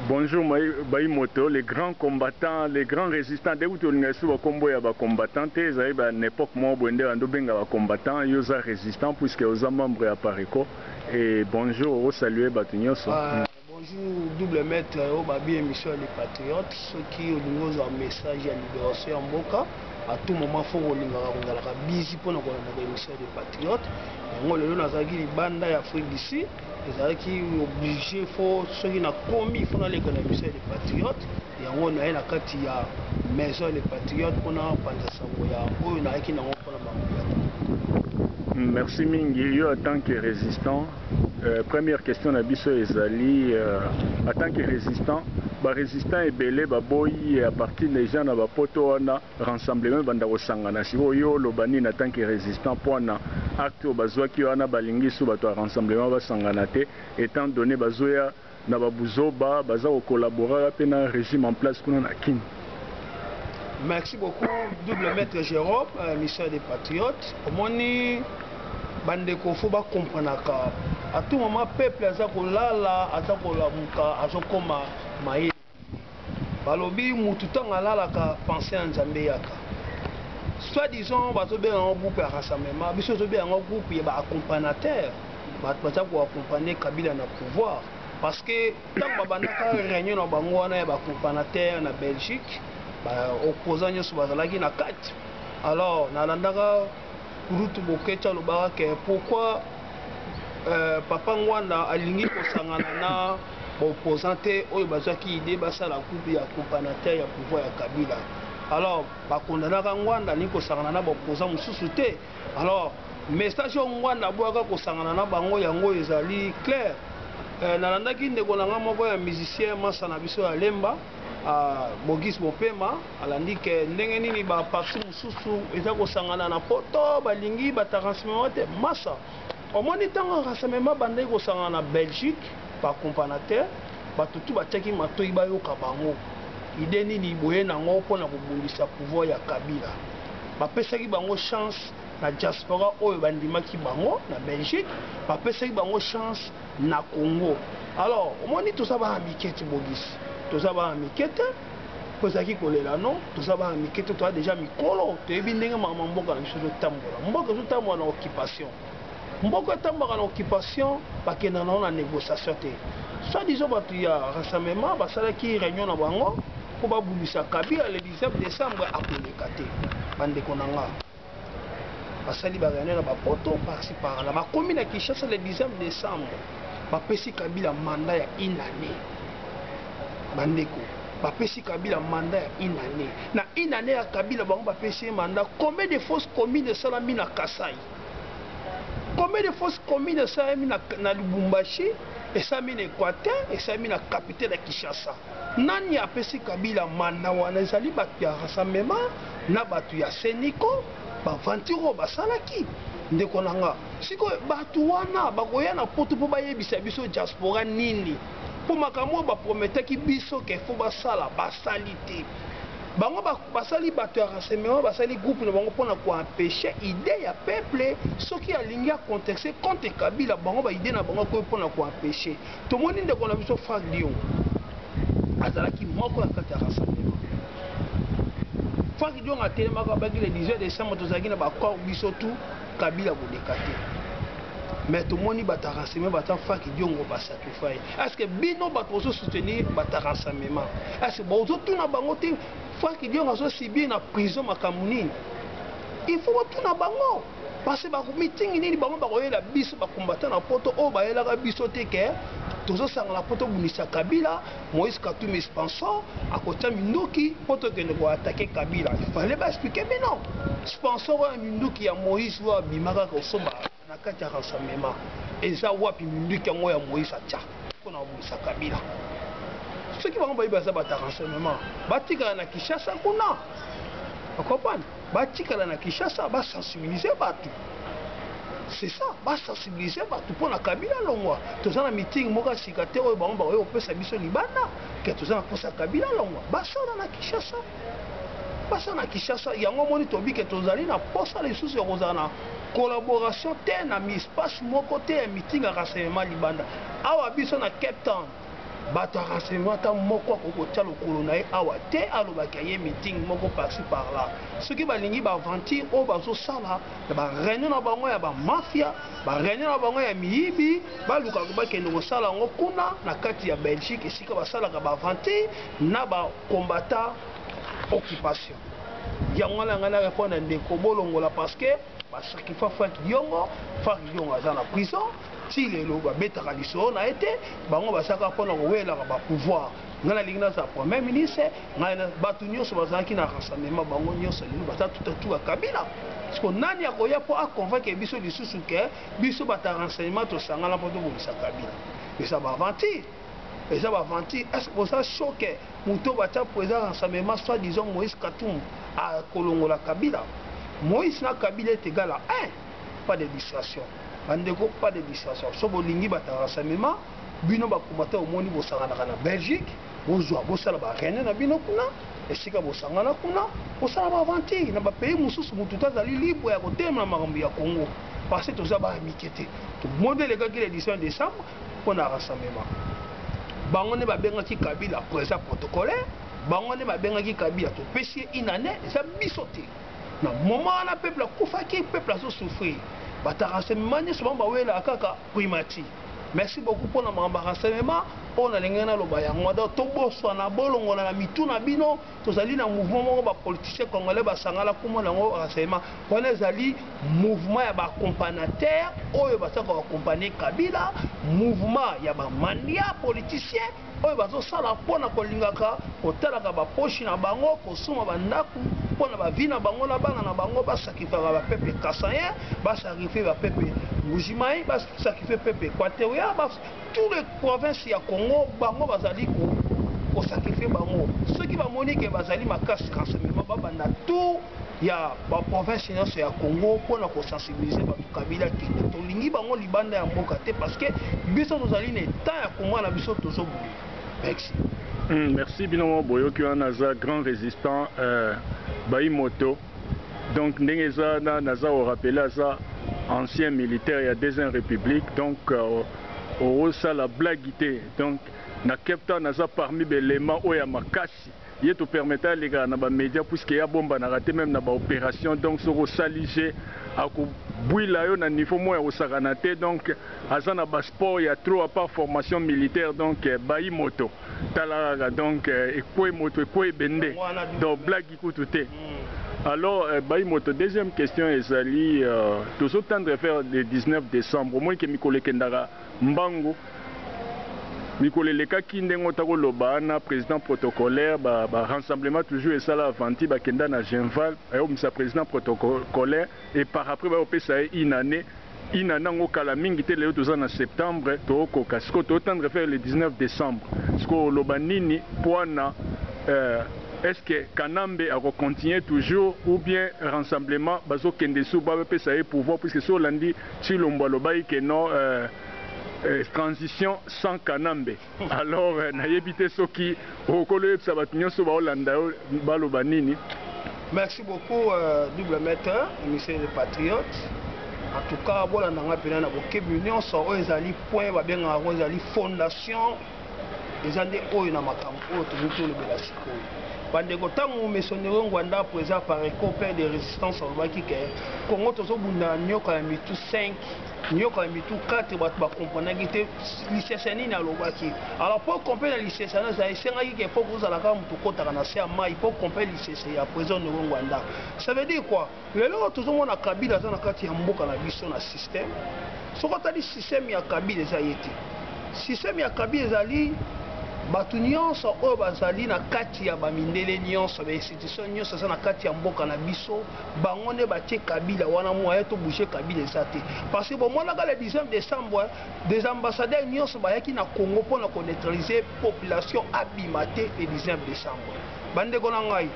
Bonjour Baï Moto, les grands combattants, les grands résistants. Dès que tu as vu les combattants, tu as vu à l'époque où tu as vu les combattants, ils sont résistants puisque ils sont membres de Pareco. Et bonjour, vous saluez Batunyoso. Bonjour, double maître, au babi émission Les Patriotes, ceux qui ont un message à libération en Boka. À tout moment, il faut que nous busy pour nous l'émission des Patriotes. Nous avons une bande d'Afrique d'ici. Nous avons obligé, ceux qui ont commis, il faut aller dans l'émission des Patriotes. Et nous avons une maison des Patriotes pour nous Merci Mingi, en tant que résistant. Première question Nabiso Ezali, en tant que résistant, résistant est belé, boy à partir des gens na poto na rassemblement banda osangana si yo lobani en tant que résistant pour na acte bazwa ki wana balingi sou bato rassemblement basangana te étant donné bazoya na babuzoba baza collaborer pe na régime en place kuna na kin. Merci beaucoup double maître Jérôme, mission des Patriotes. Omoni bandeko faut ba comprendre à tout moment peuple aza kolala aza kolamuka azokoma maye balobi mutu tanga lala ka penser en Nzambe yaka soit disons bato be en groupe ya rassemblement biso to be en groupe ya ba accompagnateur bato ko accompagner Kabila na pouvoir parce que tant babandaka réunion na bango wana ya ba accompagnateur na Belgique ba opposant nyoso bazalaki na kati alors nalandaka Rutu Bokecha lobaka ke pourquoi papa Ngwanda alingi kosangana na opposante oyo bazaki idée basala groupe ya accompagnateur ya pouvoir ya Kabila alors bakondanaka Ngwanda alingi kosangana na opposant mususu te alors message oyo Ngwanda boyaka kosangana na bango yango ezali clair nalandaki ndeko nanga moko ya musicien masa na biso ya Lemba Bogis Bopema alandi ke ndenge nini ba parti mususu eza kosangana na poto balingi bataransimement te masa omoni ntango rassemblement bandai kosangana na Belgique ba accompagnateur batutu batiaki matoi bayoka bango ide nini boye nango mpona kobundisa pouvoir ya Kabila bapesaki bango chance na diaspora oyo bandimaki bango na Belgique bapesaki bango chance na Congo alors omoni toza ba miketi Bogis toza ba mikete kozaki kolela non toza ba mikete to déjà mikolo toyebi ndenge mama mboka na biso totambola mboka totambola na occupation mboka tambola na occupation bakenda na négociation te soit disons bato ya rassemblement basalaki réunion na bango po babulisa Kabila le 19 décembre akoleka te bandeko na nga basali baréunion na bapoto parci par là bakomi na Kinshasa le 19 décembre bapesi Kabila mandat ya une année bandeko bapesi Kabila mandat ya une année na une année ya Kabila bango bapesi mandat combien de fausses communes salami na Kasai combien de fausses communes salami na Lubumbashi esalami na Équateur esalami na capitale ya Kinshasa nani apesi Kabila mandat wana ezali bato ya rassemblement na bato ya Seniko bavantiro basalaki ndeko na nga sikoyo bato wana bakoya na poto mpo bayebisa biso diaspora nini pour makambo baprometaki biso ke fo basala basali te bango basali bato ya rassemblement basali groupe na bango mpona koempêcher idée ya peuple soki alingi akontexte contre Kabila bango baidée na bango koyo mpona koempêcher tomoni ndeko na biso Frank Dion azalaki moko ya kati ya rassemblement Frank Dion atelemaka baki le 18 décembre tozalaki na bakor biso tout Kabila koleka te mais tout le monde va rassemblement va faire qui dit on va sacrifier est-ce que bino va soutenir va rassemblement est-ce que bon tout na bango te faire qui dit on va subir na prison makamuni il faut tout na bango parce que ba meeting ni bango ba koyela biso ba combattant na poto o ba yela ka biso te ke tozo sanga la poto bunisa Kabila Moïse Katumbi sponsor à côté Minduki poto que ne va attaquer Kabila il fallait pas expliquer mais non sponsor Minduki ya Moïse wa bimaka ko somba na kati ya rassemblement eza wapi Minduki yango ya Moïse atia mpona kobundisa Kabila soki bango bayi baza bata rassemblement batikala na Kinshasa kuna okopana batikala na Kinshasa basensibiliser bato c'est ça basensibiliser bato mpona Kabila longwa toza na meeting moko sika te oyo bango bakoki kopesa biso libanda ke toza na posa Kabila longwa basala na Kinshasa basa na Kinshasa yango moni tobi ke tozali na posa lisusu ya kozala na collaboration te na mi espace moko te ya meeting ya rassemblement libanda awa biso na Cape Town bato ya renseignement ata moko akokotia lokolo na ye awa te alobaki aye meeting moko par-ci par-là soki balingi baaventure oyo bazosala na bareunion na bango ya bamafia bareunion na bango ya miyibi balukaka bakende kosala yango kuna na kati ya Belgique esika basalaka baaventure na bakombata occupation yango wana ngai na répondre ndeko bolongola parce que basacrifa Frank Diongo aza na prison ti lelo babetaka lisolo na ye te bango basaka mpona kowelaka bapouvoir ngai nalingi naza premier ministre ngai bato nyonso bazalaki na rassemblement bango nyonso lelo baza tutatuka Kabila parceke nani akoya mpo aconvaincre biso lisusu ke biso bato ya renseignement tosangana mpo tobongisa Kabila eza baaventure eza baaventure estce boza choke moto batia président rassemblement soit disons Moïse Katumbi akolongola Kabila Moïse na Kabila est égal à 1 pas de distraction bandeko pas de distraction so bolingi bata rassemblement bino bakomata omoni bosanganaka na Belgique bozwa bosala bareunion na bino kuna esika bosangana kuna bosala baaventure na bapays mosusu motu azali libre ya kotelema makambo ya Congo parce que toza baamike te tomodelekaki le 18 décembre mpona rassemblement bango nde babengaki Kabila président protocolaire bango nde babengaki Kabila topesi ye inane eza biso te na moment wana peuple akufaki peuple azosouffrir bata renseignement nyonso bango bawelaka kaka primati merci beaucoup mpona makambo ya renseignement oyo nalingi naloba yango da tobosana bolongola na mitu na bino tozali na mouvement moko bapoliticien congolais basangala komona yango renseignement wana ezali mouvement ya baaccompagnateur oyo basaka baaccompagne Kabila mouvement ya bamandia politicien oyo bazosala mpona kolingaka kotalaka baposhi na bango kosoma bandako mpona bavi na bango na bana na bango basakrifaka bapepe kasayen basakrifie bapepe Mbujimayi basakrifie pepe équatorien tous les provinces ya Congo bango bazali kosakrifie bango soki bamoni ke bazali makasi renseignement babanda tout ya baprovince nyonso ya Congo mpona kosensibilize bato Kabila kende tolingi bango libanda ya mboka te parce que biso tozali na etat ya Congo na biso tozoboye. Merci. Merci binomo boyoki wana aza grand résistant Bayi Moto donc ndenge eza naza orapele aza ancien militaire ya deuxième république donc osala blague te donc na Cape Town naza parmi belema oyo ya makasi ye to permettre aleka na bamédia puisque ya bomba na raté même na baopération donc soko salige akobwila yo na niveau moya osakana te donc aza na basport ya trop à part formation militaire donc Bayi Moto talalaka donc ekwe moto ekwe bende donc blague ikutu te. Alors, Bayi Moto, deuxième question ezali toujours tendre faire le 19 décembre au moins que Mikole Kendara Mbango Mikole Lekaki ndengo tako loba na président protocolaire ba rassemblement toujours et ça la avanti ba kenda na Genval ayo misa président protocolaire et par après ba opesa inane ngo kala mingi te leo toza na septembre to ko kasko to tendre faire le 19 décembre sko loba nini poana est-ce que Kanambe a continué toujours ou bien rassemblement bazo kende sou ba pesa e pouvoir puisque so landi Chilombo lobai que non transition sans Kanambe alors na yebite soki okolo epsa batunyoso ba Holanda baloba nini. Merci beaucoup double maître monsieur le patriote en tout cas bolanda nga pena na bokebi nyonso oyo ezali point babenga ngo ezali fondation ezande oyo na makambo oyo tolobela sikoyo bandeko ntango mesonero Ngwanda président par père de résistance alobaki ke Congo tozobunda nyoka ya mitu 5 nyoka ya mitu 4 bato bakomprenaki te lisese nini alobaki alors mpo comprendre lisese wana esengaki ke mpo kozalaka motu okotaka na se ya mai mpo comprendre lisese ya président nero Ngwanda ça veut dire quoi lelo tozomona Kabila aza na kati ya mboka na biso na système soki otali système ya Kabila eza ye te système ya Kabila ezali bato nyonso oyo bazali na kati ya bamindele nyonso bainstitution nyonso eza na kati ya mboka na biso bango nde batie Kabila wana moya tobouge Kabila eza te parce que bomonaka le 19 décembre des ambassadeurs nyonso bayaki na Congo mpona koneutralize population abima te le 19 décembre bandeko na ngai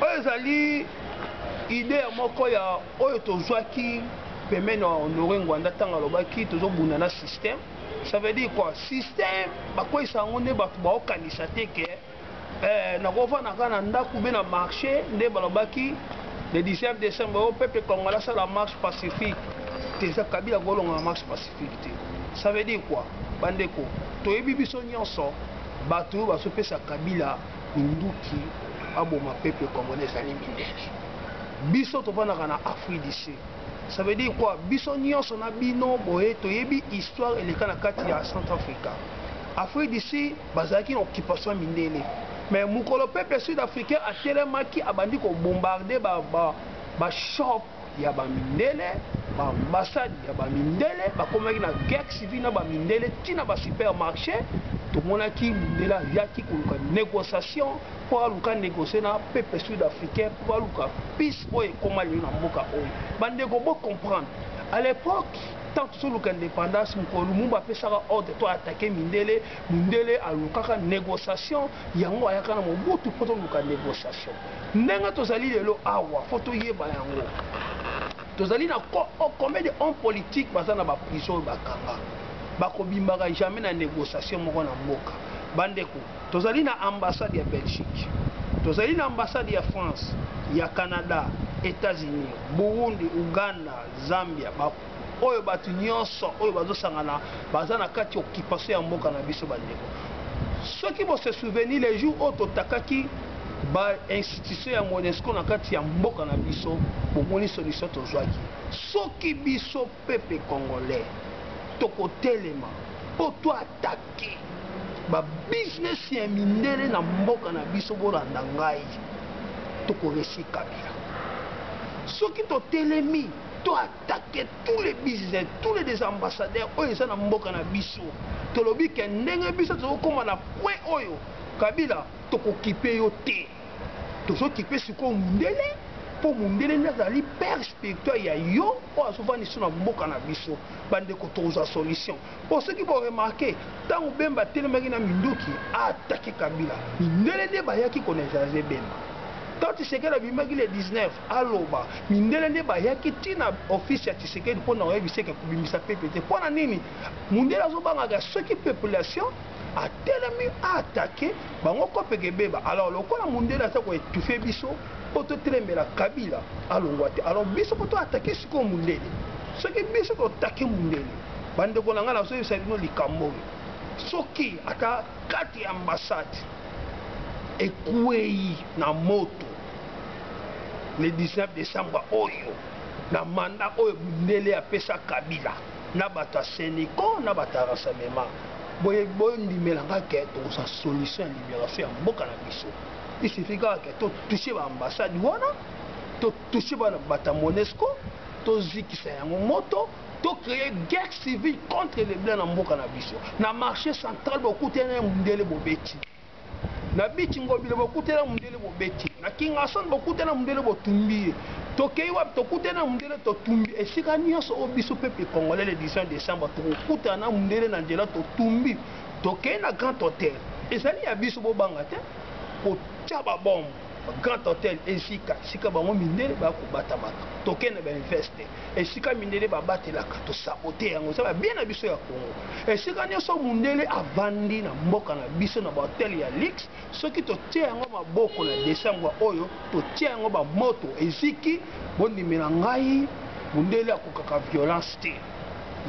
oyo ezali ide ya moko ya oyo tozwaki pemene na Honoré Ngwanda ntango alobaki tozobunda na système. Ça veut dire quoi? Système, bakoi sangonde bato baokanisa te ke na kovana kana ndaku be na marché nde balobaki le 19 décembre au peuple congolais ça la marche pacifique. Teza Kabila golonga marche pacifique te. Ça veut dire quoi? bandeko toyebi biso nyonso bato oyo bazopesa Kabila minduki aboma peuple congolais ezali mindele biso tofandaka na Afrique du Sud. Ça veut dire quoi? Biso nyonso na bino boye toyebi histoire eleka na kati ya Centrafrica. Afrique du Sud bazalaki na occupation mindele. Mais mukolo peuple sud-africain atelemaki abandi ko bombarder ba shop ya ba mindele, ba ambassade ya ba mindele, bakomaki na guerre civile na ba mindele tina ba supermarché. Tomonaki mindele yaki koluka négociation pour aluka négocier na peuple sud-africain pour aluka peace oyo ekoma lelo na mboka oyo. Bandeko bo comprendre. À l'époque, tant que sur l'indépendance, Lumumba fait ça ordre de attaquer Mindele, Mindele a l'ukaka négociation, yango ayaka na mobutu poto luka négociation. Nenga tozali lelo awa, photo yeba yango. Tozali na combien de hommes politiques bazana ba prison bakanga. Bako bimbaka jamais na négociation moko na mboka. Bandeko, tozali na ambassade ya Belgique. Tozali na ambassade ya France, ya Canada, États-Unis, Burundi, Uganda, Zambia, oyo batu nyonso oyo bazosangana baza na kati occupation ya mboka na biso bandeko. Soki bo se souvenir les jours oyo totakaki ba institution ya MONUSCO na kati ya mboka na biso bomoni solution tozwaki. Soki biso peuple congolais tokotelema po to attaquer ba business ya mindele na mboka na biso bolanda ngai tokoresi Kabila. Soki totelemi to attaquer tous les business, tous les ambassadeurs oyo eza na mboka na biso tolobi ke ndenge biso tozokoma na point oyo Kabila tokokipe yo te tozokipe siko mundele po mundele nazali père spirituel ya yo oyo azovandisa na mboka na biso bandeko toza solution po soki bo remarquer ntango Bemba telemaki na minduki attaquer Kabila mindele nde bayaki konezaze Bemba. Quand Tshisekedi abimaki le 19 aloba mindele nde bayaki tina office ya Tshisekedi mpona oyebisa ke kobimisa pepe te mpona nini mundele azobangaka soki population atelemi attaqué bango kopeke beba. Alors lokola mundele aza koetufe biso po totelembela Kabila alongwa te. Alors biso po toattake sikoyo mundele soki biso totake mundele bandeko na ngai nazoyebisa bino likambo soki ata kati ya ambassade ekwei na moto le 19 décembre oyo na mandat oyo mundele apesa Kabila na bato ya Sénéco na bato ya rassemblement boye ndimelanga ke toza solution ya libération ya mboka na biso. Il suffit que to toucher ba ambassade wana to toucher ba bato ya MONUSCO to zikisa yango moto to créer guerre civile contre les blancs na mboka na biso na marché central bokutena mundele bobeti na bichi ngobile bokutela mundele bobeti na Kingason bokutela mundele botumbi tokei wap tokutela mundele totumbi esika nyonso obiso peuple congolais le 18 décembre tokutana mundele na njela totumbi tokei na Grand Hôtel ezali ya biso bobanga te kotia ba bombe Grand Hôtel esika sika bango mindele bakobatamaka tokende ba investe esika mindele babatelaka to saboter yango ça va bien na biso ya Congo esika nyonso mundele avandi na mboka na biso na ba hotel ya Lix soki totia yango maboko na décembre oyo totia yango ba moto eziki bondimela ngai mundele akokaka violence te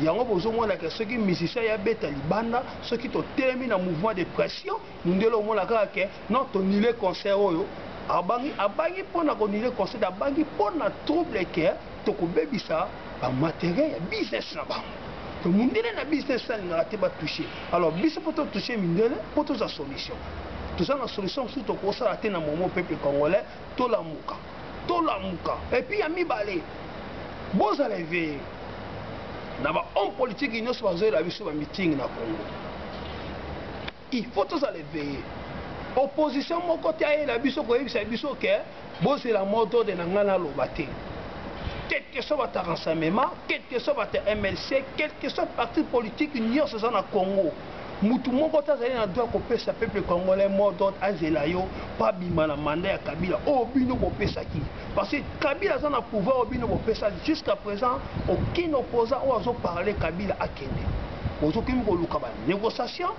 yango bozomona ke soki musicien ya beta libanda soki totelemi na mouvement de pression mundele omona kaka ke non tonile concert oyo abangi pona konile concert abangi pona trouble ke tokobebisa ba matériel ya business na bango to mundele na business na te ba toucher. Alors biso poto toucher mindele poto za solution tout ça na solution surtout ko sala te na momo peuple congolais to la muka et puis ya mibale boza lever na ba homme politique nyonso bazoela biso ba meeting na Congo il faut tous aller veiller. Opposition moko te ayela biso koyebisa biso ke bozela moto de na ngana lobate quel que soit votre rassemblement, quel que soit votre MLC, quel que soit parti politique nyonso za na Congo mutu moko tazali na droit kopesa peuple congolais mot d'ordre azela yo pa bima na mandat ya Kabila obino bopesaki parce que Kabila za na pouvoir obino bopesa jusqu'à présent aucun opposant ozo parler Kabila akende ozokimi koluka ba négociation.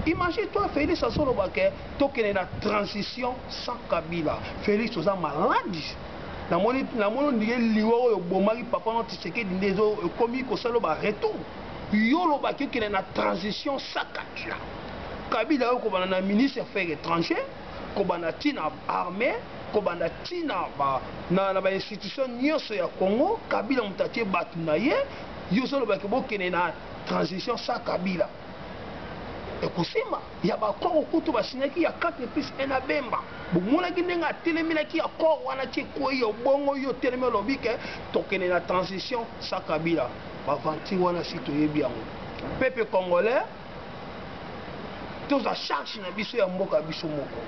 Imagine-toi, Félix Assolobake, tokene na transition sans Kabila. Félix oza malade. La mono ndiye liwa oyo bomaki papa no Tshisekedi ndezo komi ko salo ba retour. yolo baki qui na transition sakatila Kabila ko bana ministre des affaires étrangères ko bana tina armée ko bana tina ba na ba institution nyonso ya Congo Kabila mutatie batu na ye yo solo baki bokene na transition sa Kabila ekusema ya bakoro kutu basinaki ya 4 plus 1 na bemba bomona kinenga telemina ki akor wana ti ko yo bongo yo telemina lobike tokene na transition sa Kabila ba vanti wana si toyebi yango peuple congolais tous a charge na biso ya mboka biso moko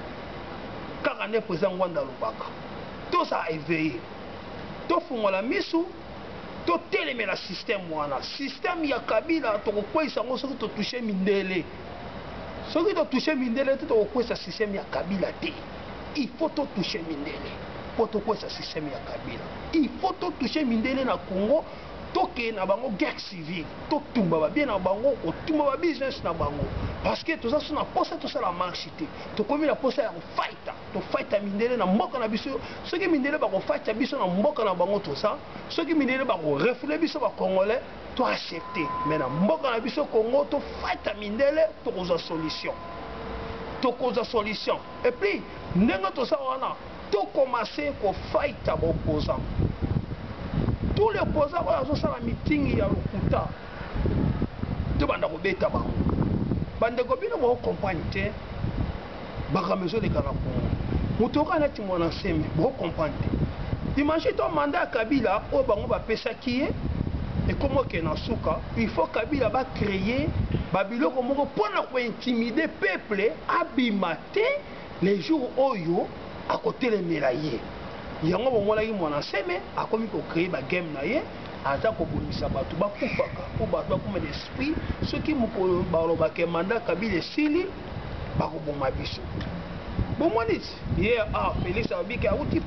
kaka ne président Wanda Lubaka tous a éveillé to fungola misu to telemina système wana système ya Kabila to ko isa ngo soki to toucher mindele soki to toucher mindele to ko isa système ya Kabila te il faut to toucher mindele pour to ko isa système ya Kabila il faut to toucher mindele na Congo toke na bango guerre civile to tumba ba bien na bango o tumba ba business na bango parce que tout ça na poste tout ça la marché to komi la poste ya fighter mindele na mboka na biso soki mindele ba ko fighter biso na mboka na bango tout ça soki mindele ba ko refouler biso ba congolais to accepter mais na mboka na biso Congo to fighter mindele to koza solution et puis ndenge to ça wana to commencer ko fighter ba opposant tous les opposants ont la meeting ya lokuta to banda ko beta ba bande ko bino mo comprendre te baka meso de kana ko mutoka na timona seme bo comprendre dimanche to mandat Kabila o bango ba pesa kiye et comment que na suka il faut Kabila ba créer babiloko moko pona ko intimider peuple abimate les jours oyo à côté les mélaillés yango bomolaki mwana seme akomi ko créer ba game na ye aza ko bonisa batu bakufaka po batu bakuma l'esprit soki mukolo baloba ke mandat Kabila esili bakoboma biso bomonisi ye Félix abiki awuti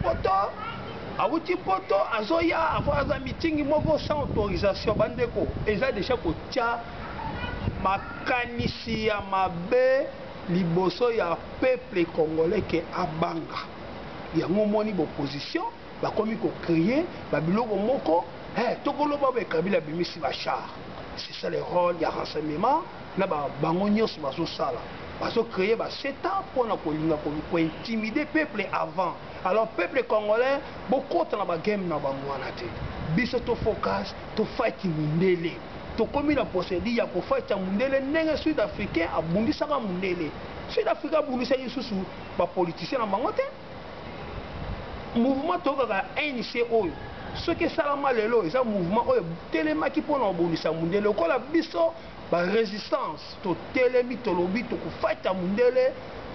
poto azoya avant aza meeting moko sans autorisation bandeko eza déjà kotia makanisi ya mabe liboso ya peuple congolais ke abanga yango moni opposition bakomi ko créer babiloko moko tokoloba ba Kabila bimisi ba char c'est ça le rôle ya renseignement na bango nyonso bazo sala bazo créer ba seta pona kolinga ko intimider peuple avant alors peuple congolais bokota na ba game na bango wana te biso to focus to fight mundele to komi na procédure ya ko fight mundele ndenge sud africain abundisaka mundele sud africain abundisaka isusu ba politicien na bango te mouvement tokaka initié oyo soki salama lelo eza mouvement oyo telemaki mpona obundisa mundele okola biso ba résistance to telemi tolobi to kofaita mundele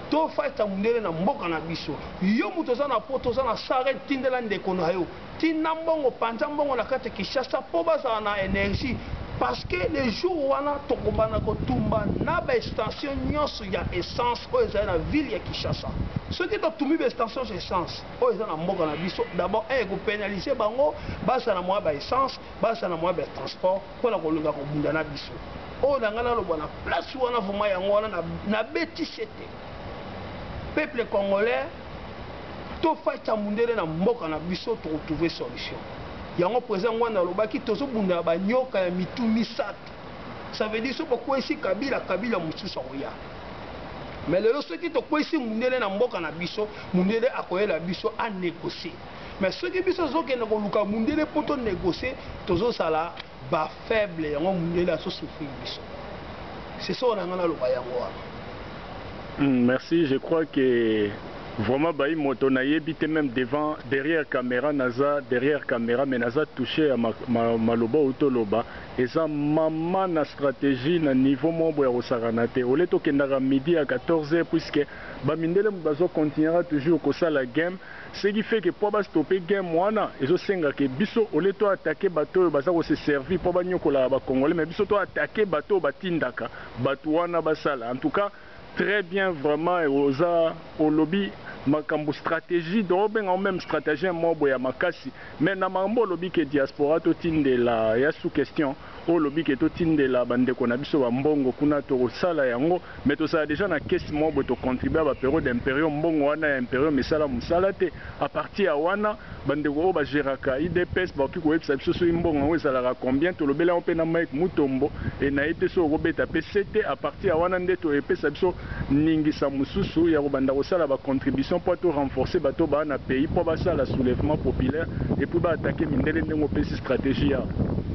to faita mundele na mboka na biso yo mutu oza na po toza na sare tindela ndeko na yo tina mbongo panza mbongo na kati Kinshasa po bazala na énergie parce que les jours wana tokobana kotumba na ba extension nyonso ya essence oyo ezali na ville ya Kinshasa soki totumi ba extension ya essence oyo eza na mboka na biso d'abord ekopénaliser bango bazala na mwa ba essence bazala na mwa ba transport mpona kolinga kobunda na biso oyo na ngai naloba na place wana vraimen yango wana na betise te peuple congolais tofaita mundele na mboka na biso tokotrouve solution yango président Wanda alobaki tozobunda banyoka ya mitu misato ça veut dire soki okwesi Kabila mosusu akoya mais lelo soki tokwesi mundele na mboka na biso mundele akoyela biso a négocier mais soki biso tozokende koluka mundele mpo tonégocier tozosala bafaible yango mundele azosouffrir biso c'est ça na ngai naloba yango wana. Merci, je crois que vraiment baï moto na yebite même devant derrière caméra mais naza touché à maloba utoloba et ça maman na stratégie na niveau mombo ya rosaranate ole to kendaka midi à 14h puisque ba mindele bazo continuera toujours ko ça la game ce qui fait que pour ba stopper game wana ezo senga ke biso ole to attaquer bateau baza ko se servir pour ba nyokola ba congolais mais biso to attaquer bateau batindaka bato wana basala en tout cas très bien vraiment et oza au lobby makambo stratégie do benga même stratégie mobo ya makasi mais na mambo lobi ke diaspora to tindela ya sous question o lobi ke to tindela bandeko na biso ba mbongo kuna to sala yango mais to ça déjà na caisse mobo to contribuer ba période d'impérium mbongo wana impérium misala musala te à partir ya wana bandeko ba geraka IDPS ba ki ko website biso so mbongo ngo ezalaka combien to lobela ope na Mike Mutombo et na été so robeta PCT à partir ya wana nde to epesa biso ningisa mususu ya kobanda kosala ba contribution pour to renforcer bato ba na pays pour ba sala soulèvement populaire et pour ba attaquer mindele ndengo pesi stratégie ya.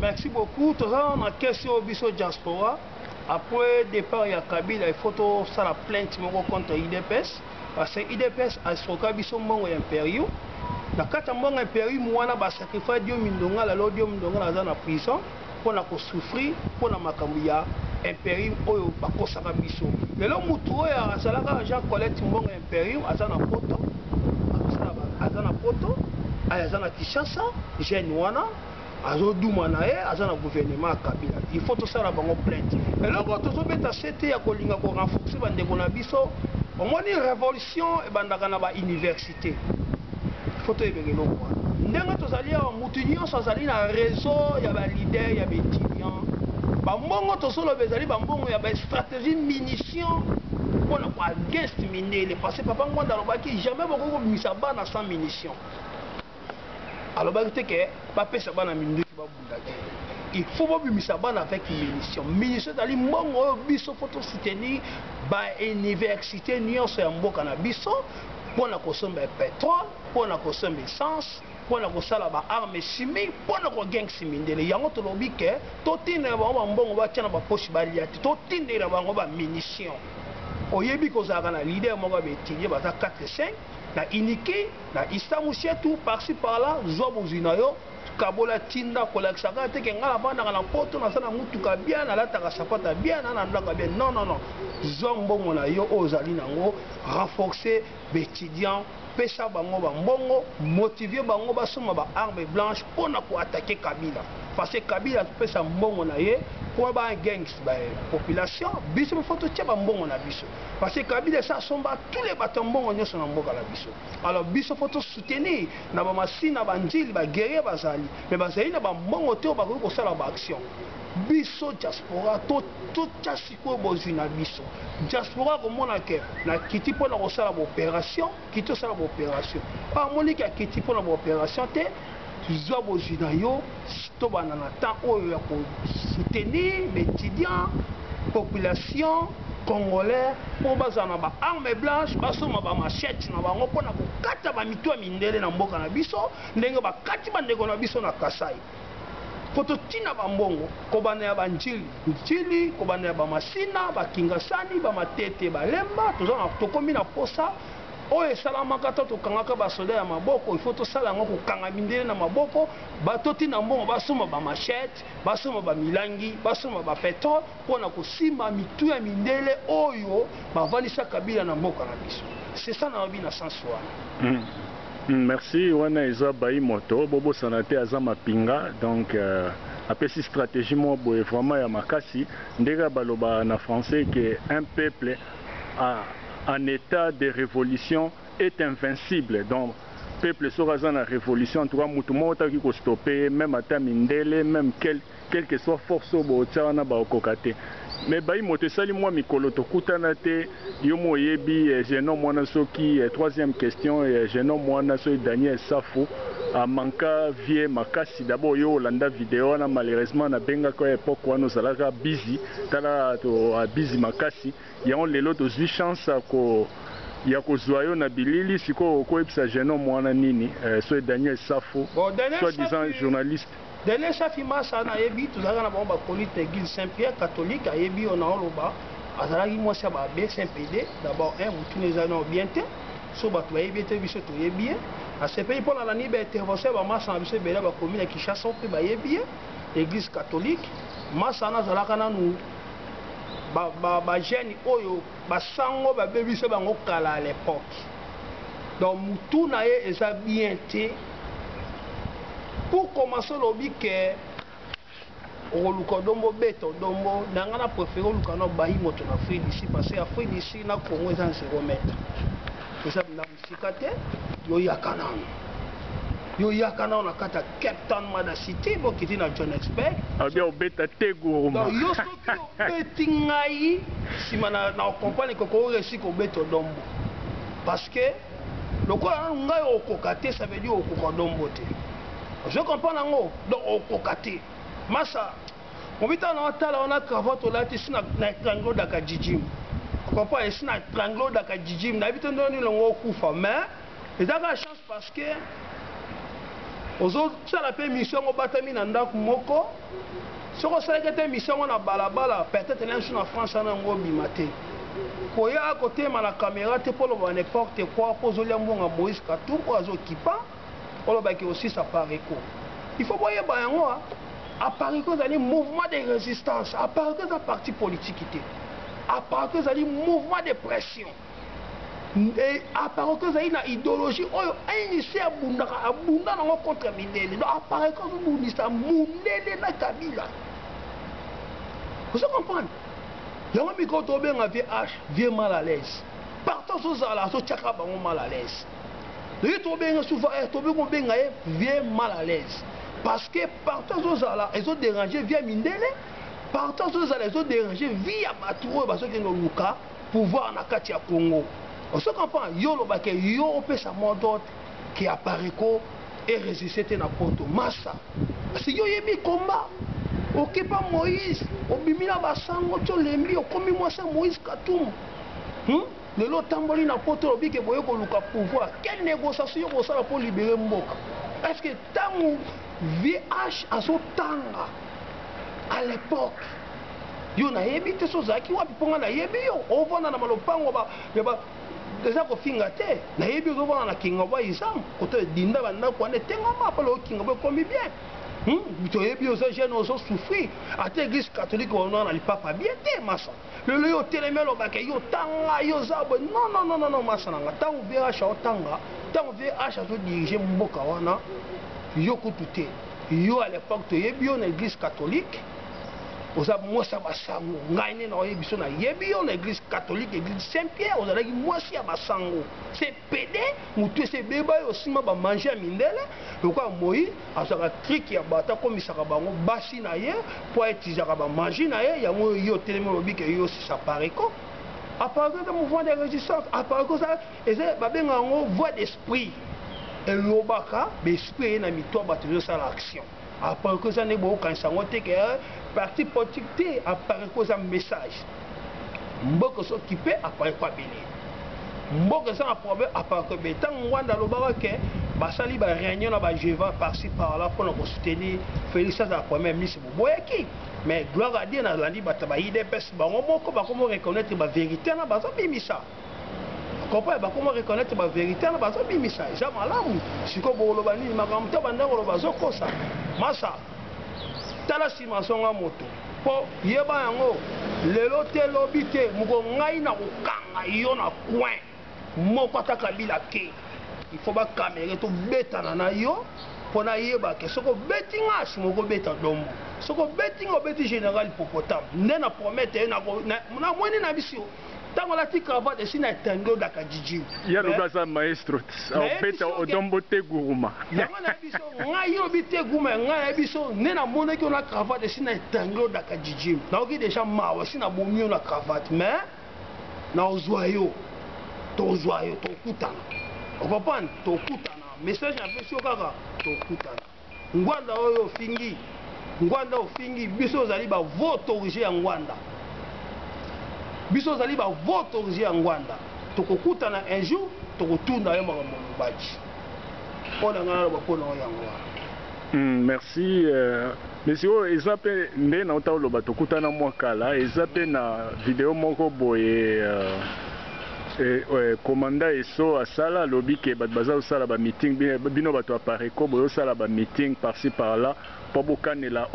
Merci beaucoup. Tout ça on a question biso diaspora après départ ya Kabila il faut to sala plainte moko contre IDPS parce que IDPS a soka biso mbongo impériaux na kata mbongo impériaux wana ba sacrifice dio mindonga la lo dio mindonga na za na prison pour na ko souffrir pour na makambo ya impérium oyo bakosaka biso lelo mutu oyo asalaka Jean Colette mbongo impérium aza na poto aza na poto aza na Kinshasa jeune wana azoduma na ye aza na gouvernement ya Kabila il faut tosala bango plainte eloko tozobeta sete ya kolinga ko renforcer bandeko na biso omoni révolution ebandaka na ba université il faut toyebeke eloko wana ndenge tozali awa mutu nyonso azali na réseau ya ba leader ya baétudiant bambongo tosoloba ezali bambongo ya bastratégie munition mpona ko against mindele parce que papa Ngwanda alobaki jamais boko kobimisa bana sans munition alobaki te ke bapesa bana mindeki babunda te il faut bobimisa bana avec munition munition ezali mbongo oyo biso fo tosoutenir bauniversité nyonso ya mboka na biso mpona kosomba pétrole mpona kosomba essence mpona kosala baarme chimique mpona kogengisa mindele yango tolobi ke totindela bango bambongo batia na bapoche balia te totindela bango bamunition oyebi kozalaka na leader moko ya baétudier baza 4-5 na iniki na isamusietu par-ci par-là zwa bozwi na yo kabola tinda kolakisaka te ke ngai navandaka na poto naza na mutuka bien nalataka sapata bien na ndanga bien non non non zwa mbongo na yo oyo ozali nango renforcer baétudiant pesa bango bambongo motiver bango basoma baarme blanche mpona koatake Kabila parce que Kabila pesa mbongo na ye pour ba gangs ba population biso il faut totia bambongo na biso parce que Kabila ça somba tous les bato mbongo nyonso na mboka la biso alors biso faut to soutenir na ba masina ba njili ba guerrier bazali mais bazali na bambongo te ba ko sala ba action biso diaspora to tia sikoyo bozwi na biso diaspora komona ke na kiti mpona kosala baopération kiti osala baopération amoniki akiti mpona baopération te zwa bozwi na yo tobanda na temps oyo ya kosoutenir baétudiant population congolais mpo bazala na baarme blanche basoma bamachete na bango mpona kokata bamitu ya mindele na mboka na biso ndenge bakati bandeko na biso na Kasai poto tina bambongo kobanda ya banjili njili kobanda ya bamasina bakingasani bamatete balemba tokomi na posa oyo esalamaka to tokangaka basoda ya maboko il faut tosala yango kokanga mindele na maboko bato tina mbongo basoma bamachete basoma bamilangi basoma bapétrole mpona kosimba mitu ya mindele oyo bavandisa Kabila na mboka na biso c'est ça na lobi na sens wana. Merci wana eza bayi moto bobo sanate aza mapinga donc apesi stratégie mo boye vraiment ya makasi ndeka baloba na français que un peuple en état de révolution est invincible donc peuple sokaza na révolution en tout cas mutu mo taki ko stopper même ata mindele même quel que soit force bo tsana ba okokate mais bayi moto esali mwa mikolo tokutana te yo mo yebi jeune mwana soki troisième question jeune mwana so Daniel Safo a manka vie makasi d'abord yo olanda vidéo na malheureusement na benga ko époque wana ozalaka busy tala to busy makasi yango lelo tozwi chance ko ya kozwa yo na bilili siko koyebisa jeune mwana nini so Daniel Safo soit disant journaliste Daniel Safi masa na yebi tozalaka na bango bakolite église Saint-Pierre catholique ayebi yo na oloba azalaki mwasi ya babe Saint-Pédé d'abord mutu ezali na bien te so bato bayebi ete biso toyebi ye asepeli mpona na niba intervention ya bamasa na biso ebele bakomi na Kinshasa mpe bayebi ye église catholique masa wana azalaka nanu bagene oyo basango babebisa bango kala à l'époque donc mutu na ye eza bien te pour commencer lobi ke oluka dombo beto dombo nanga na préféré oluka na bayi moto na Afrique d'ici parce que Afrique d'ici na Congo eza 0 mètre eza na bisika te yoyaka nano yoyaka nano na kati ya Cape Town mada city bokiti na Johannesburg abia obeta te guruma yo soki obeti ngai nsima na okompagne koko oresi kobeta odombo parce que lokola ngai okoka te ça veut dire okoka odombo te je comprends nango donc okoka te masa mobita na otala wana cravate olati si na triangle daka jijim comprends esi na triangle daka jijim na bito ndoni longo okufa mais ezaka chance parce que ozosala mpe mission ngo batami na ndako moko soki osalaki te mission ngo na balabala peut-être nanso na France ana yango obima te koya kotema na caméra te mpo oloba n'importe quoi mpo ozolia mbonga Moïse Katumbi mpo azokipa olobaki aussi sa pareko il faut boyeba yango apareko ezali mouvement de résistance apareko eza parti politique te apareko ezali mouvement de pression apareko ezali na idéologie oyo ainisi abunda nango contre mindele donc apareko ezobundisa mundele na kabila ozo comprendre yango mikro tobenga VH vie mal à l'aise partant ozala azotiaka bango mal à l'aise loyi tobenga souvent tobenga obenga ye vie mal à l'aise parce que partant ozala ezodéranger via mindele partant ozala ezodéranger via bato oyo bazokende oluka pouvoir na kati ya Congo oso comprend yo lobake yo opesa modot ki apareko et résister te na poto massa parce que yo yebi combat okipa Moïse obimi na basango tio lembi okomi mwasa Moïse Katumbi lelo tamboli na poto lobike boye koluka pouvoir quelle négociation yo kosala pour libérer mboka est-ce que tango VH azotanga à l'époque yo nayebi te sozalaki wapi mponga nayebi yo ovanda na malopango eza kofinga te nayebi ozovanda na Kingabwa Isam kote dinda bandako wana etengama apala okingabwa ekomi bien toyebi oza jeune ozosouffrir ate église catholique wana na lipapa bien te masa lelo yo otelemi olobaka yo tanga yo oza boye non masa nanga ntango VH aotanga ntango VH azodirige mboka wana yo kutu te yo à l'époque toyebi yo na église catholique oza mwasi ya basango ngai nde naoyebi so nayebi yo na église catholique église Saint-Pierre ozalaki mwasi ya basango se pede motu ese ebeba yo osima bamange ya mindele lokola Moïse azalaka trike ya bato akomisaka bango basi na ye mpo aetizaka bamange na ye yango yo otelemi olobi ke yo osisa pareko apareko eza mouvement de résistance apareko eza babenga yango voix d'esprit elobaka baesprit eye na mito bato ezosala action apareko eza nde boyokanisa yango te ke parti politique te apareko eza message mboka sokipe apareko abele mboka eza na problème apareko ebele ntango ngwanda alobaka ke basali baréunion na bageva parci par là mpona kosoutenir Félix azala premier ministre boboyaki mais gloire à Dieu nalandi bato ba UDPS bango moko bakomo reconnaître bavérité na bazobimisa comprendre bakomo reconnaître bavérité na bazobimisa eza malamu sikoyo boloba nini makambo te bandako oloba bazokosa masa tala nsima songa moto mpo yeba yango lelo te lobi te moko ngai na kokanga yo na coin moko ata kabila ke il faut bakamere tobetana na yo mpo nayeba ke soki obeti nga nsima okobeta dombo soki obeti nga obeti général hippopotame nde na promete ye na mwene na biso ntango alati cravate esi na etango daka jiji yalobi aza maestro obeta odombo te guruma yango nayebi so ngai yobi te guruma ngai nayebi so nde namonaki yo na cravate esi na etango daka jiji naoki deja mawa esi nabomi yo na cravate mais naozwa yo tozwa yo tokutana okomprendre tokutana message napesi yo kaka tokutana ngwanda oyo ofingi ngwanda ofingi biso ozali bavote origine ya ngwanda biso ozali bavote origine ya ngwanda tokokutana un jour tokotunda yo makambo lobaki mpona ngai naloba mpona oyo yango wana merci monsieur oyo eza mpe nde nauta oloba tokutana mwa kala eza mpe na video moko boye komanda eso asala alobi ke bato baza kosala bameeting bino bato ya pareko boyosala bameeting par-ci par-là mpo bokanela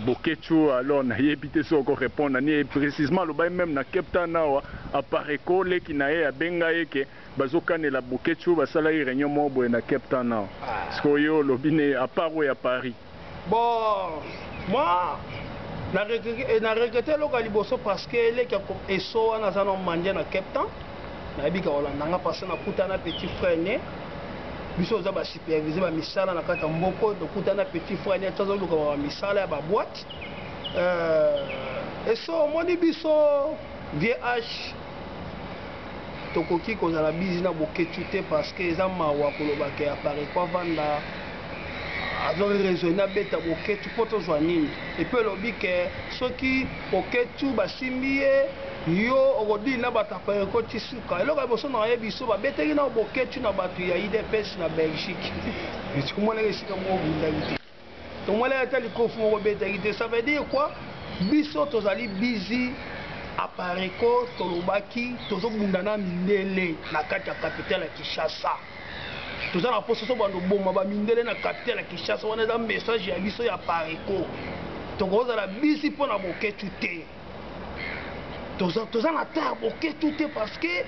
boketu alors nayebi te so okorépondre ni précisement alobai même na Cape Town awa apareko leki na ye abenga ye ke bazokanela boketu basalaki réunion moko boye na Cape Town awa parceke oyo olobi ne apart oyo ya Paris bon moi na regrete eloko ya liboso parce que eleki eso wana aza na mandia na Cape Town nayebika olandanga parce nakutana petit frère ne biso oza basupervise bamisala na kati ya mboko tokutana petit frère ne tozoluka bamisala ya baboite eso omoni biso vh tokoki kozala bizi na boketu te parce que eza mawa kolobaka ya pareko avanda azori raisonne abeta boketu mpo tozwa nini epe elobi ke soki boketu basimbi ye yo okodili na bato apareko ti suka eloko ya liboso na ye biso babetaki na boketu na bato ya idps na belgique tomonaka esika moko bundaki te tomonaka ata likofu moko betaki te ça veut dire quoi biso tozali bizi apareko tolobaki tozobunda na mindele na kati ya capitale ya Kinshasa toza na poso so bando boma bamindele na capitale ya Kinshasa wana eza message ya biso ya apareko tokozala bizi mpo na boketu te toza na ta ya boketu te parce que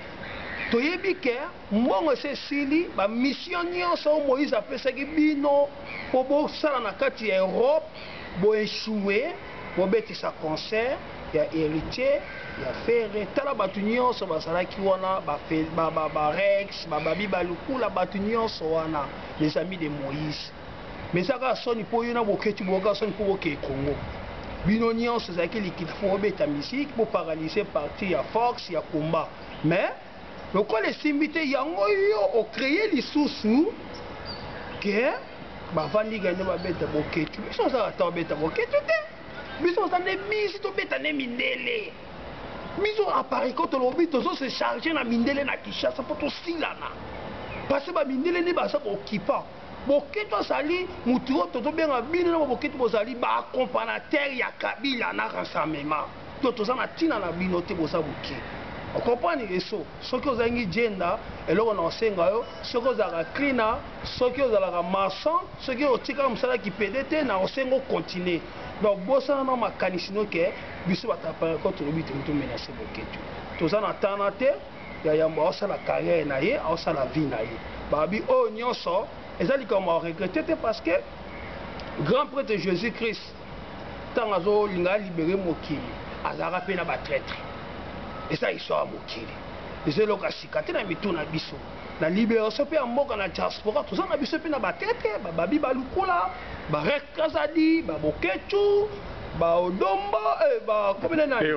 toyebi ke mbongo ese esili bamission nyonso oyo Moïse apesaki bino mpo bosala na kati ya Europe boeshue bobetisa concert ya héritier ya fere tala bato nyonso basalaki wana barex bababi balukula bato nyonso wana les amis de Moïse mais ezaka soni mpo yo na boketu boka soni mpo bokee Congo bino nyonso ezalaki likita fo bobeta misiki boparalyse parti ya force ya combat mais lokola esimbi te yango yo ocreye lisusu ke bavandi gane babeta boketu biso ozala ta babeta boketu te biso oza nde misi tobeta nde mindele biso apareko tolobi tozose charge na mindele na Kinshasa mpo tosilana parce bamindele nde baza kookipa boketu azali mutu oyo tozobenga bino na boketu bozali baacompagnateur ya Kabila na rassemblement to toza na ntina na bino te boza boke okomprendre eso soki ozangi jenda eloko na osenga yo soki ozalaka klina soki ozalaka maçon soki otikaka mosala kipede te na osenga okontinue donc bosana na makanisi no ke biso batapareko tolobi te tomenase boketu toza na tana te ya yambo aosala carrière na ye aosala vie na ye babi oyo nyonso eza likambo aregrete te parce que grand prêtre Jésus Christ ntango azolinga alibere mokili azalaka mpe na batraître eza histoire ya mokili eza eloko ya sika te na mitu na biso na libération mpe ya mboka na diaspora toza na biso mpe na batraître bababi balukula barekazadi baboketu baodombo bakomene nani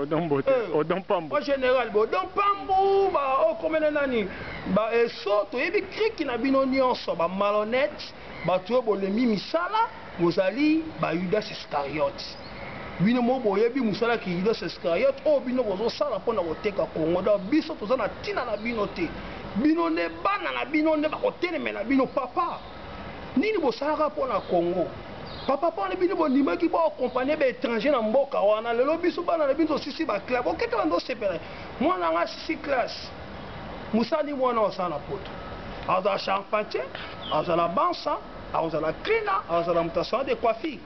odompambo général baodompambu baokomene nani baeso toyebi kriki na bino nyonso bamalhonnête bato oyo bolemi misala bozali bayudas iscariote bino mo boyebi mosala ki Judas Iscariote oyo bino bozosala mpona koteka Kongo donc biso toza na ntina na bino te bino nde bana na bino nde bakotelemela bino papa nini bosalaka mpona Kongo papa mpona bino bondimaki bookompagne baétranger na mboka wana lelo biso bana na bino tosisi baclasse oketela ndosepela mwana nga sisi classe mosali mwana osala na poto azala charpentier azala bansa azala klina azala moto asala de coiffure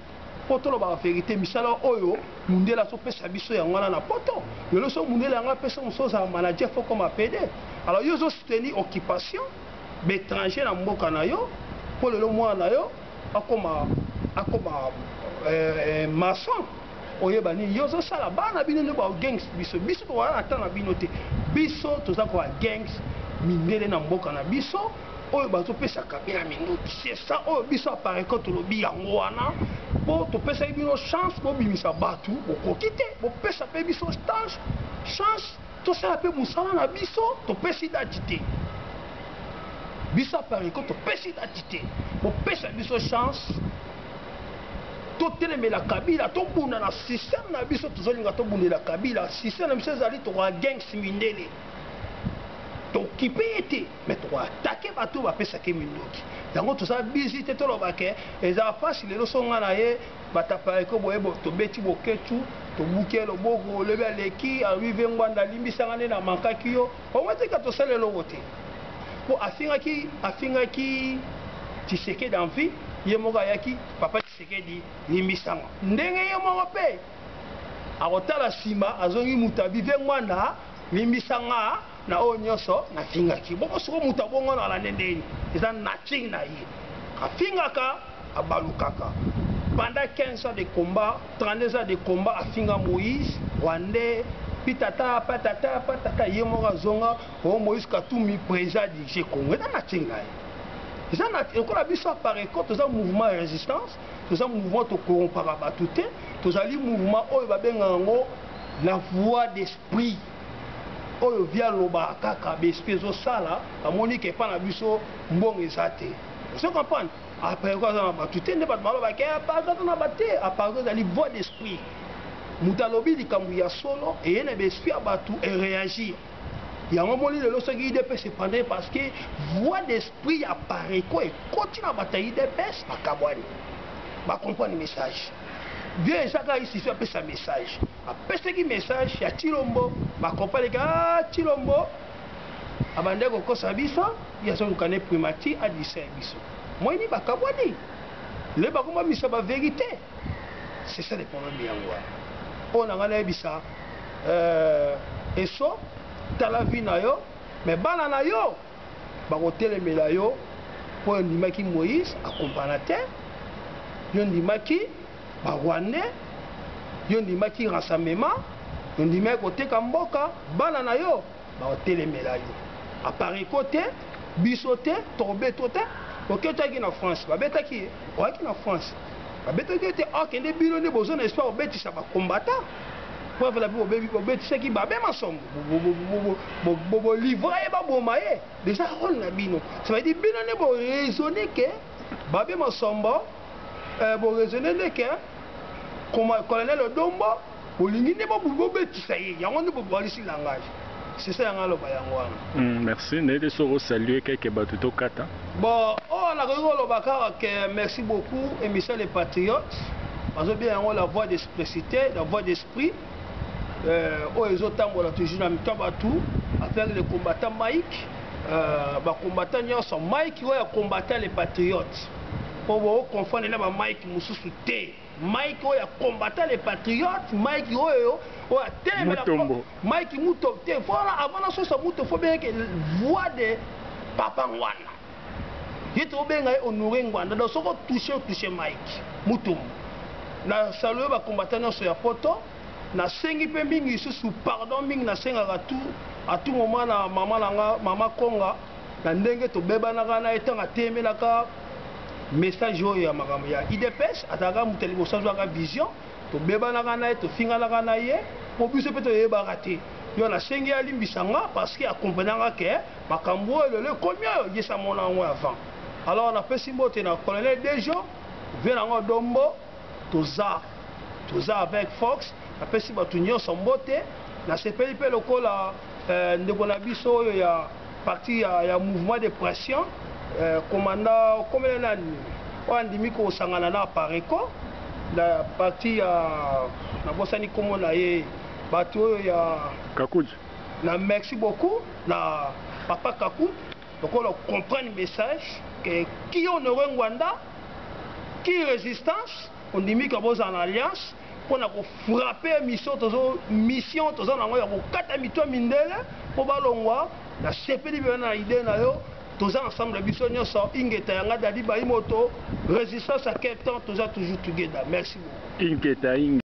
po toloba vérité misala oyo mundele azopesa biso yango wana na poto lelo so mundele yango apesa mosu ozala manager fo koma pede alors yo ozosoutenir occupation baétranger na mboka na yo mpo lelo mwana na yo akoma maçon oyeba nini yo ozosala bana bino nde bagangs biso towala na ntan na bino te biso toza koba gangs mindele na mboka na biso oyo bazopesa Kabila minduki c'est ça oyo biso apareko tolobi yango wana mpo topesaki bino chance bobimisa bato bokoki te bopesa mpe biso stage chance tosala mpe mosala na biso topesi dati te biso apareko topesi dati te bopesa biso chance totelemela Kabila tobunda na système na biso tozolinga tobundela Kabila système na biso ezali tokoa gangs mindele tokipe ete mais tokoatake bato bapesaki minduki yango toza bizi te tolobake ezala mpasi lelo songa na ye batapareko boye tobeti boketu tobuki loboko olebi aleki awive ngwanda alimbisanga nde na mankaki yo omwetika tosala eloko te po afingaki Tshisekedi envie ye moko ayaki papa Tshisekedi limbisanga ndenge ye moko mpe akotala nsima azongi moto avive ngwanda limbisanga na oyo nyonso nafingaki boko soko moto abongo na lande ndeni eza nature na ye afingaka abalukaka pendant 15 ans de combat 32 ans de combat afinga Moïse Rwandais pitata patata patata ye moko zonga o Moïse Katumbi président du Congo na tinga ça na ekola biso apparaît quand tous un mouvement de résistance tous un mouvement to corrompre batute tous ali mouvement oyo babenga ngo la voix d'esprit oyo via loba kaka besprit zo sala amoni ke pa na biso mbongo ezate vous comprenez après quoi ça batute ne pas maloba ke pas na batte apparaît ali voix d'esprit mutalobi likambu ya solo et yene besprit abatu et réagir. Il y a un moment où le soki IDP se pendait parce que voix d'esprit apparaît quoi et continue à batailler IDP pas kabwani. Ba comprendre le message. Bien chacun ici fait appeler sa message. Après ce qui message ya Chilombo ba comprendre que Chilombo abande ko kosa biso ya so kane primati a dit biso. Moi ni ba kabwani. Le ba komba misa ba vérité. C'est ça le problème yango. On a gagné bisa et ça tala vie na yo mais bana na yo ba ko telemela yo po ndimaki Moïse accompagnateur yo ndimaki ba rwandais yo ndimaki rassemblement yo ndimaki koteka mboka bana na yo ba ko telemela yo appareil côté bisoté tobeto te oketaki na France ba betaki oaki na France babetaki te akende bino nde bozo na espoir obetisa bacombattant po avela mpe bobetisaki babe masombo bolivra ye baboma ye déjà role na bino ça veut dire bino nde boraisonne ke babe masombo boraisonne nde ke colonel Odombo bolingi nde bobetisa ye yango nde bobalisi langage. C'est ça yang aloba yango wana. Merci. Nede soro saluer quelques bateaux to kata. Bon, on a rigolo bakara que merci beaucoup émission Les Patriotes. Parce que bien la voix d'explicité, la voix d'esprit. Les autres on a toujours dans le bateau avec les combattants Mike. Les combattants sont Mike qui ont combattu les Patriotes. Pour confondre les Mike Moussou Té. Mike qui a combattu les Patriotes, Mike qui a tellement Mike Mouto. Voilà, avant la chose, il faut bien que la voix de Papa Wana. Il faut bien honorer Ngwanda. Donc, il faut toucher Mike Mouto. Na salué les combattants sur la photo. Na sengi pe mingi sous pardon mingi na senga à tout moment na maman Konga na ndenge to beba na kana etanga temela ka message ya makambo ya IDPS ataka muteli bosanzwa ka vision to beba na kana to finga na kana ye po biso pe to yeba raté yo na sengi ya limbisanga parce que accompagnanga ke makambo le combien yesa mona ngo avant alors on a fait simbote na colonel Dejo venango Dombo toza avec Fox après si batu nyonso mbote na sepeli pe lokola ndeko na biso oyo ya parti ya mouvement de pression commandant comme nani wandimi ko sangana na pareko la parti ya na bosani komo na ye batu oyo ya Kakuji na merci beaucoup na papa Kaku lokola comprendre le message que qui honore Ngwanda qui résistance on dit que vous en alliance pour frapper mission tozo nango ya kokata mito mindele po balongwa na sepeli bana idée na yo toza ensemble biso nyonso ingeta yanga dadi bayi moto résistance à quel temps toza toujours together. Merci beaucoup. Ingeta